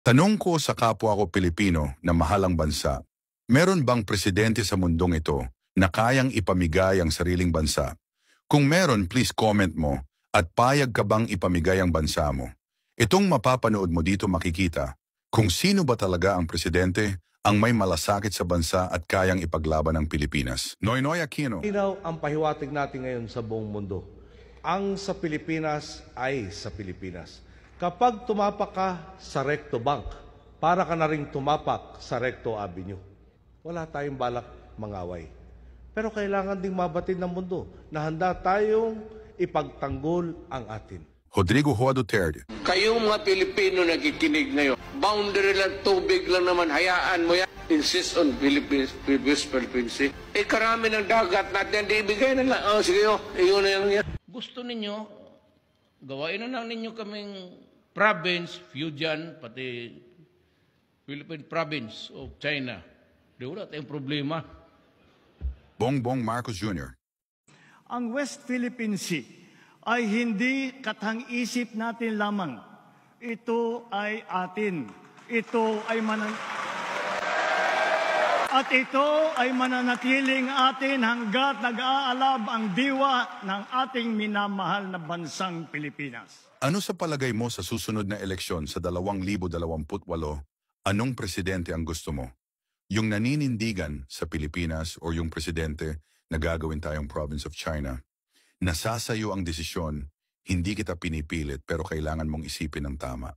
Tanong ko sa kapwa ko Pilipino na mahalang bansa, meron bang presidente sa mundong ito na kayang ipamigay ang sariling bansa? Kung meron, please comment mo at payag ka bang ipamigay ang bansa mo? Itong mapapanood mo dito makikita kung sino ba talaga ang presidente ang may malasakit sa bansa at kayang ipaglaban ng Pilipinas. Noynoy Aquino. Inaw ang pahiwatig natin ngayon sa buong mundo. Ang sa Pilipinas ay sa Pilipinas. Kapag tumapak ka sa Recto Bank, para ka na rin tumapak sa Recto Avenue. Wala tayong balak mangaway. Pero kailangan ding mabatid ng mundo na handa tayong ipagtanggol ang atin. Rodrigo Roa Duterte. Kayong mga Pilipino nakikinig ngayon, boundary lang, tubig lang naman, hayaan mo yan. Insist on Philippines, Philippines Sea. Karami ng dagat natin, di ibigay na lang. Oh, sige, iyon na yan. Gusto ninyo, gawain na lang ninyo kaming province, Fujian, pati Philippine province of China. Di wala tayong problema. Bongbong Marcos Jr. Ang West Philippine Sea ay hindi katang-isip natin lamang. Ito ay atin. Ito ay mananatiling atin hanggat nag-aalab ang diwa ng ating minamahal na bansang Pilipinas. Ano sa palagay mo sa susunod na eleksyon sa 2028, anong presidente ang gusto mo? Yung naninindigan sa Pilipinas o yung presidente na gagawin tayong province of China? Nasasayo ang desisyon, hindi kita pinipilit pero kailangan mong isipin ng tama.